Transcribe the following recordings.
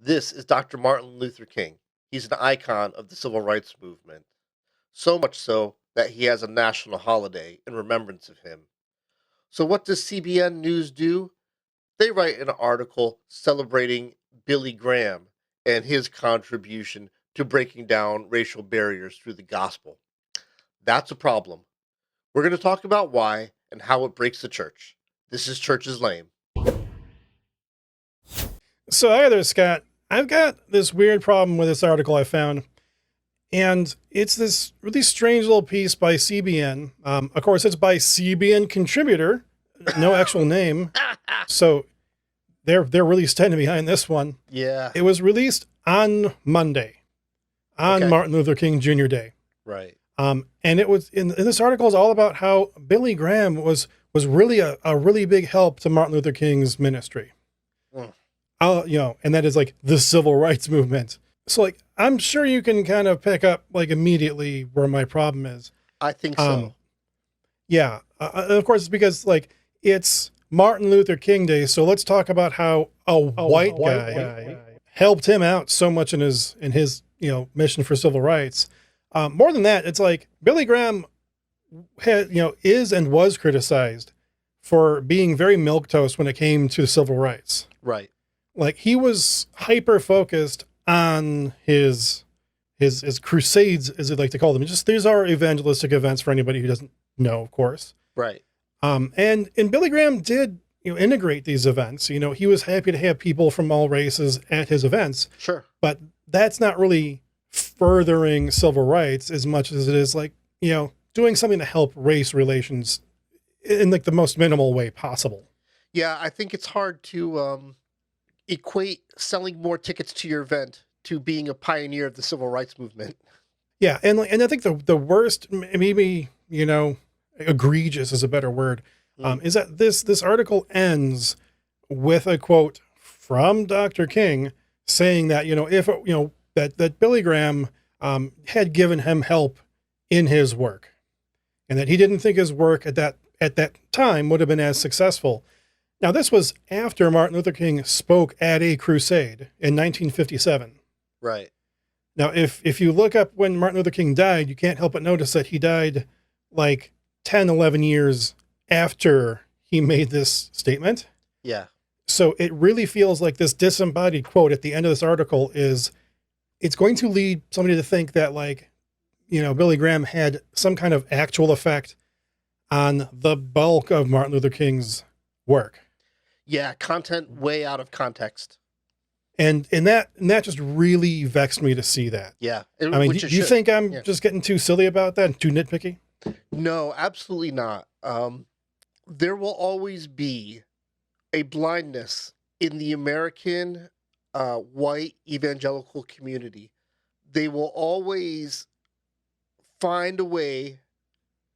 This is Dr. Martin Luther King. He's an icon of the civil rights movement, so much so that he has a national holiday in remembrance of him. So, what does CBN News do? They write an article celebrating Billy Graham and his contribution to breaking down racial barriers through the gospel. That's a problem. We're going to talk about why and how it breaks the church. This is Church's Lame. So hi there, Scott. I've got this weird problem with this article I found, and it's this really strange little piece by CBN. Of course, it's by CBN contributor, no actual name. So they're really standing behind this one. Yeah. It was released on Monday, on Okay. Martin Luther King Jr. Day. Right. And it was in this article is all about how Billy Graham was really a really big help to Martin Luther King's ministry. Mm. And that is like the civil rights movement. So like, I'm sure you can kind of pick up like immediately where my problem is. I think so. Yeah. And of course, it's because like it's Martin Luther King Day. So let's talk about how a white guy helped him out so much in his mission for civil rights. More than that, it's like Billy Graham is and was criticized for being very milquetoast when it came to civil rights. Right. Like he was hyper focused on his crusades, as they like to call them. These are evangelistic events for anybody who doesn't know, of course. Right. And Billy Graham did integrate these events. He was happy to have people from all races at his events. Sure. But that's not really furthering civil rights as much as it is like doing something to help race relations in like the most minimal way possible. Yeah, I think it's hard to equate selling more tickets to your event to being a pioneer of the civil rights movement. Yeah, and I think the worst, maybe egregious is a better word, is that this article ends with a quote from Dr. King saying that if that Billy Graham had given him help in his work, and that he didn't think his work at that time would have been as successful. Now, this was after Martin Luther King spoke at a crusade in 1957. Right. Now, if you look up when Martin Luther King died, you can't help but notice that he died like 10, 11 years after he made this statement. Yeah. So it really feels like this disembodied quote at the end of this article it's going to lead somebody to think that Billy Graham had some kind of actual effect on the bulk of Martin Luther King's work. Yeah, content way out of context. And that just really vexed me to see that. Yeah. I mean, do you think I'm just getting too silly about that and too nitpicky? No, absolutely not. There will always be a blindness in the American white evangelical community. They will always find a way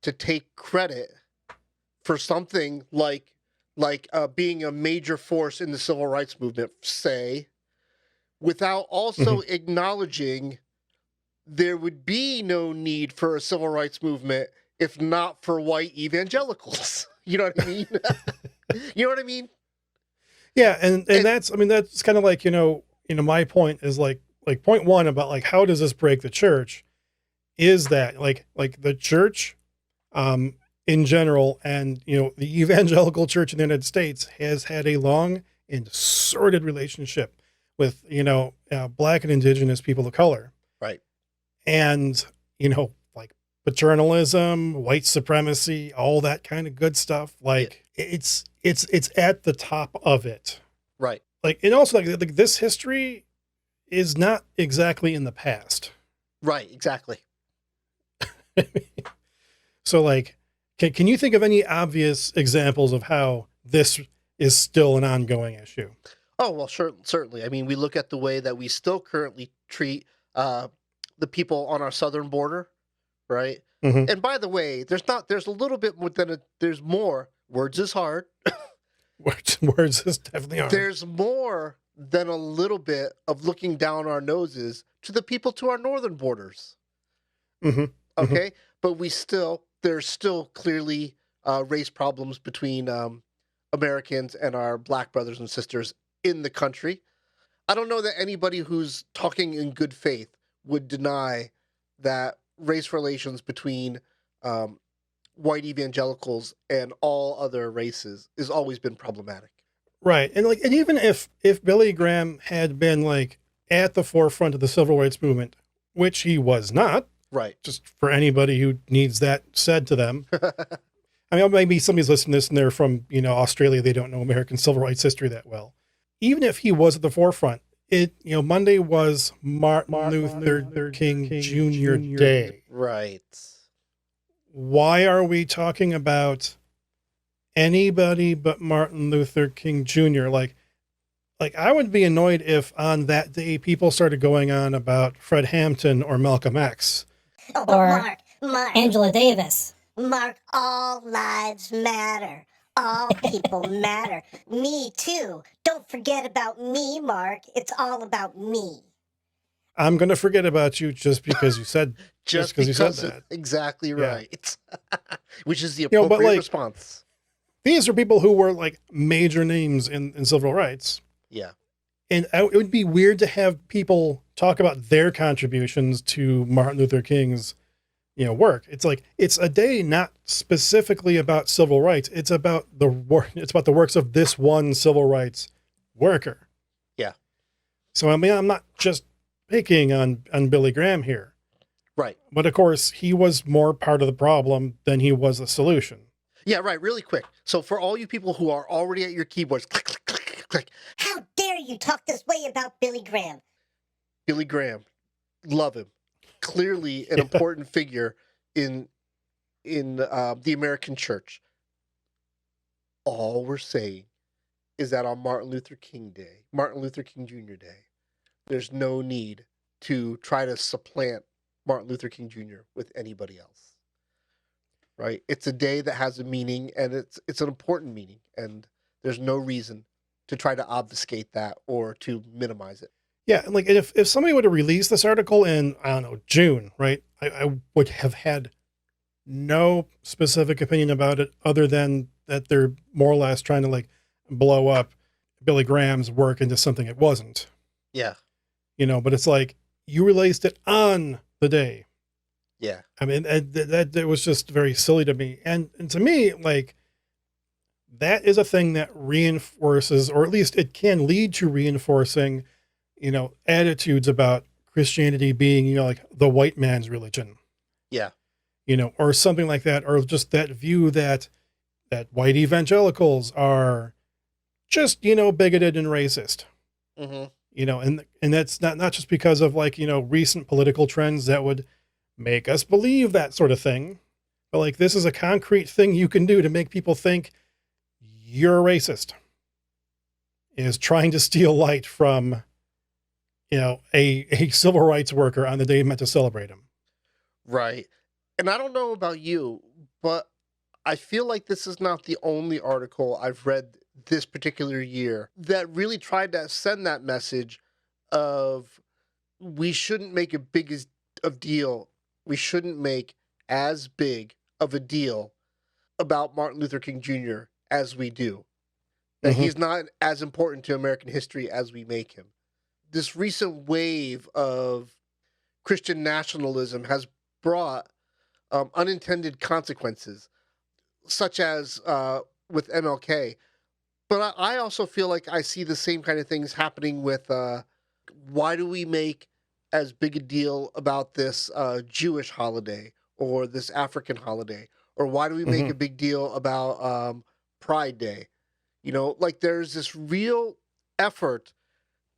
to take credit for something like being a major force in the civil rights movement, say, without also acknowledging there would be no need for a civil rights movement if not for white evangelicals. You know what I mean? You know what I mean? Yeah, and that's kind of like, my point is like point one about like how does this break the church is that like the church in general and the evangelical church in the United States has had a long and sordid relationship with Black and indigenous people of color. Right. And like paternalism, white supremacy, all that kind of good stuff. Like it's at the top of it. Right. Like, and also like this history is not exactly in the past. Right. Exactly. So like, can you think of any obvious examples of how this is still an ongoing issue? Oh, well, sure, certainly. I mean, we look at the way that we still currently treat the people on our southern border, right? Mm-hmm. And by the way, there's a little bit more there's more. Words is hard. Words is definitely hard. There's more than a little bit of looking down our noses to the people to our northern borders. Mm-hmm. Okay? But there's still clearly race problems between Americans and our Black brothers and sisters in the country. I don't know that anybody who's talking in good faith would deny that race relations between um, white evangelicals and all other races has always been problematic. Right. And like, and even if Billy Graham had been like at the forefront of the civil rights movement, which he was not, Right. just for anybody who needs that said to them. I mean, maybe somebody's listening to this and they're from, Australia. They don't know American civil rights history that well. Even if he was at the forefront, Monday was Martin Luther King Jr. Day. Right. Why are we talking about anybody but Martin Luther King Jr.? Like I would be annoyed if on that day people started going on about Fred Hampton or Malcolm X. Oh, but Mark, Angela Davis. Mark, all lives matter. All people matter. Me too. Don't forget about me, Mark. It's all about me. I'm going to forget about you just because you said just because because you said that. Exactly right. Yeah. Which is the but appropriate like, response. These are people who were like major names in civil rights. Yeah. And it would be weird to have people talk about their contributions to Martin Luther King's, work. It's like, it's a day not specifically about civil rights. It's about the work. It's about the works of this one civil rights worker. Yeah. So, I mean, I'm not just picking on Billy Graham here. Right. But of course, he was more part of the problem than he was the solution. Yeah, right. Really quick. So for all you people who are already at your keyboards, click, click, click, click. How dare you talk this way about Billy Graham? Billy Graham, love him. Clearly an important figure in the American church. All we're saying is that on Martin Luther King Jr. Day, there's no need to try to supplant Martin Luther King Jr. with anybody else. Right? It's a day that has a meaning, and it's an important meaning, and there's no reason to try to obfuscate that or to minimize it. Yeah, like if somebody would have released this article in, I don't know, June, right? I would have had no specific opinion about it other than that they're more or less trying to like blow up Billy Graham's work into something it wasn't. Yeah. But it's like you released it on the day. Yeah. I mean, that was just very silly to me. And to me, like, that is a thing that reinforces, or at least it can lead to reinforcing, attitudes about Christianity being, like the white man's religion. Yeah. Or something like that, or just that view that white evangelicals are just, bigoted and racist. Mm-hmm. And that's not just because of like, recent political trends that would make us believe that sort of thing. But like, this is a concrete thing you can do to make people think you're a racist, is trying to steal light from, a civil rights worker on the day meant to celebrate him. Right. And I don't know about you, but I feel like this is not the only article I've read this particular year that really tried to send that message of we shouldn't make a big of deal. We shouldn't make as big of a deal about Martin Luther King Jr. as we do. That he's not as important to American history as we make him. This recent wave of Christian nationalism has brought unintended consequences, such as with MLK. But I also feel like I see the same kind of things happening with why do we make as big a deal about this Jewish holiday or this African holiday? Or why do we make a big deal about Pride Day? Like there's this real effort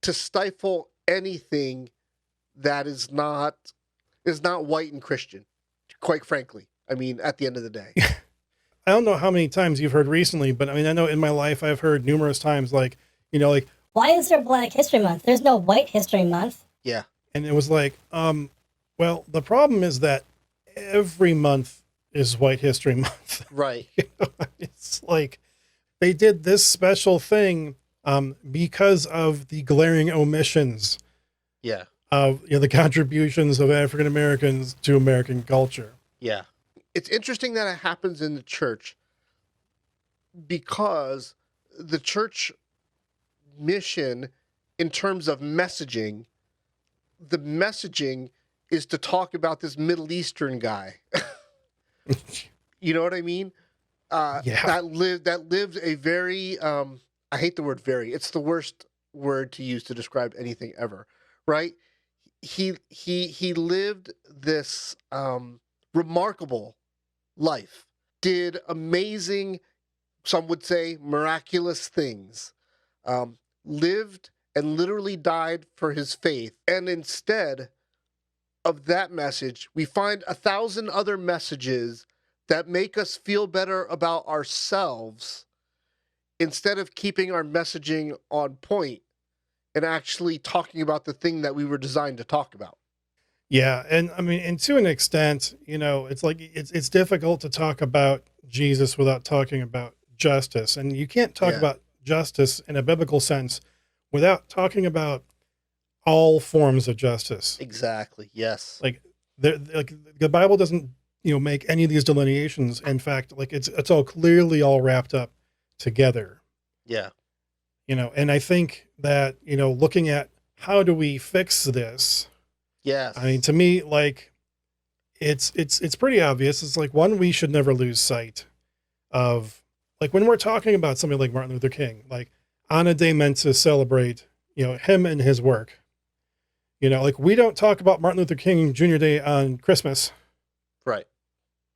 to stifle anything that is not white and Christian, quite frankly. I mean, at the end of the day. I don't know how many times you've heard recently, but I mean, I know in my life I've heard numerous times like, like, why is there Black History Month? There's no White History Month. Yeah. And it was like, well, the problem is that every month is White History Month. Right. It's like they did this special thing because of the glaring omissions. Yeah. Of the contributions of African Americans to American culture. Yeah. It's interesting that it happens in the church because the church mission in terms of messaging, the messaging is to talk about this Middle Eastern guy. You know what I mean? Yeah. That lived a very I hate the word very. It's the worst word to use to describe anything ever, right? He lived this remarkable life, did amazing, some would say miraculous things, lived and literally died for his faith. And instead of that message, we find 1,000 other messages that make us feel better about ourselves instead of keeping our messaging on point and actually talking about the thing that we were designed to talk about. Yeah, and I mean, and to an extent, it's like it's difficult to talk about Jesus without talking about justice, and you can't talk Yeah, about justice in a biblical sense without talking about all forms of justice. exactly. Yes. Like like the Bible doesn't, make any of these delineations. In fact, like it's all clearly all wrapped up together. Yeah. And I think that, looking at how do we fix this? I mean, Yes. to me, like it's pretty obvious. It's like, one, we should never lose sight of, like, when we're talking about somebody like Martin Luther King, like, on a day meant to celebrate, him and his work. Like, we don't talk about Martin Luther King Jr. Day on Christmas, Right.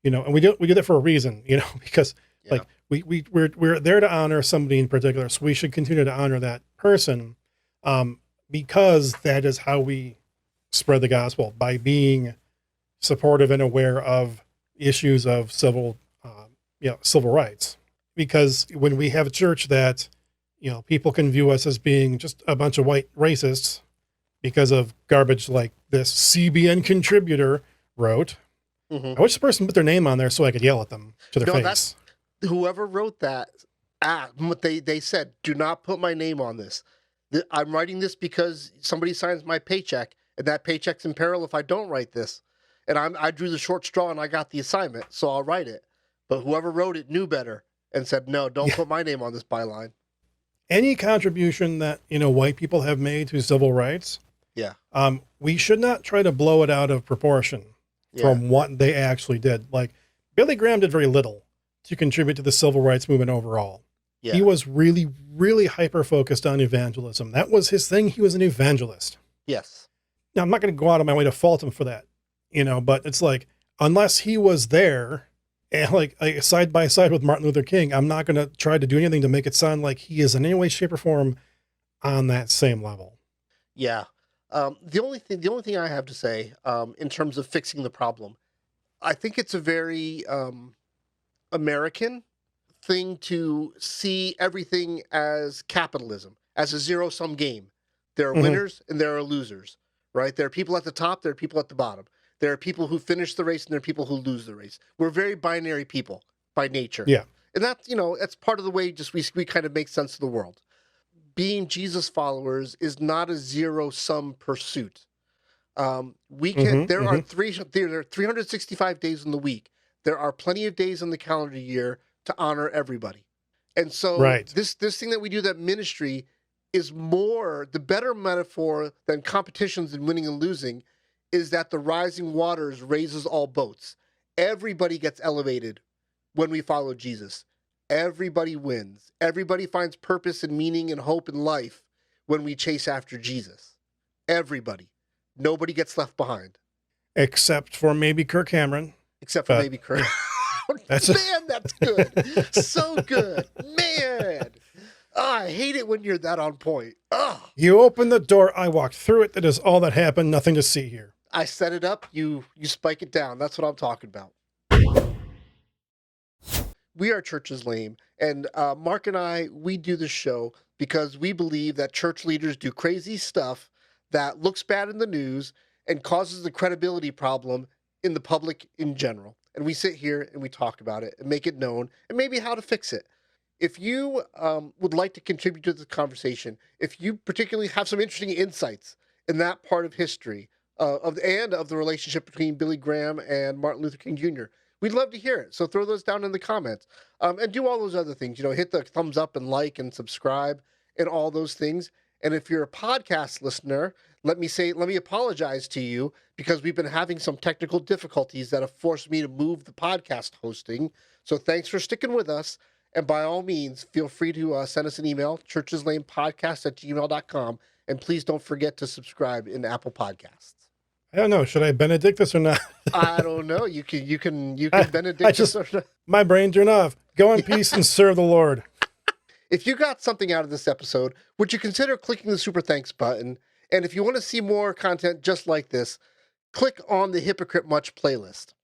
and we do that for a reason, because, Yeah. like, we're there to honor somebody in particular, so we should continue to honor that person, because that is how we spread the gospel, by being supportive and aware of issues of civil rights. Because when we have a church that, people can view us as being just a bunch of white racists because of garbage like this CBN contributor wrote, Hmm. I wish the person put their name on there so I could yell at them to their No, face. that's whoever wrote that. What they said, do not put my name on this. I'm writing this because somebody signs my paycheck, and that paycheck's in peril if I don't write this. And I drew the short straw, and I got the assignment, so I'll write it. But whoever wrote it knew better and said, no, don't Yeah. put my name on this byline. Any contribution that, white people have made to civil rights, Yeah. we should not try to blow it out of proportion Yeah. from what they actually did. Like, Billy Graham did very little to contribute to the civil rights movement overall. Yeah. He was really, really hyper focused on evangelism. That was his thing. He was an evangelist. Yes. Now, I'm not going to go out of my way to fault him for that, but it's like, unless he was there and like side by side with Martin Luther King, I'm not going to try to do anything to make it sound like he is in any way, shape, or form on that same level. Yeah. The only thing I have to say, in terms of fixing the problem, I think it's a very American thing to see everything as capitalism, as a zero-sum game. There are Mhm. winners and there are losers, right? There are people at the top, there are people at the bottom. There are people who finish the race and there are people who lose the race. We're very binary people by nature. Yeah. And that's part of the way just we kind of make sense of the world. Being Jesus followers is not a zero-sum pursuit. We can. Mhm, There are mhm. there are 365 days in the week. There are plenty of days in the calendar year to honor everybody. And so Right. this thing that we do, that ministry, is more the better metaphor than competitions and winning and losing, is that the rising waters raises all boats. Everybody gets elevated when we follow Jesus. Everybody wins. Everybody finds purpose and meaning and hope in life when we chase after Jesus. Everybody. Nobody gets left behind, Except for maybe Kirk Cameron. except for But maybe Kurt. that's Man, that's good. So good. Man. Oh, I hate it when you're that on point. Oh, You opened the door, I walked through it. That is all that happened. Nothing to see here. I set it up, you spike it down. That's what I'm talking about. We are Church's Lame, and Mark and I, we do this show because we believe that church leaders do crazy stuff that looks bad in the news and causes the credibility problem in the public in general. And we sit here and we talk about it and make it known and maybe how to fix it. If you would like to contribute to the conversation, if you particularly have some interesting insights in that part of history of the relationship between Billy Graham and Martin Luther King Jr., we'd love to hear it. So throw those down in the comments, and do all those other things. Hit the thumbs up and like and subscribe and all those things. And if you're a podcast listener, let me apologize to you because we've been having some technical difficulties that have forced me to move the podcast hosting. So thanks for sticking with us. And by all means, feel free to send us an email, churcheslamepodcast@gmail.com. And please don't forget to subscribe in Apple Podcasts. I don't know. Should I Benedict this or not? I don't know. You can I Benedict just, this or not. my brain turned off. Go in peace and serve the Lord. If you got something out of this episode, would you consider clicking the super thanks button? And if you want to see more content just like this, click on the Hypocrite Much playlist.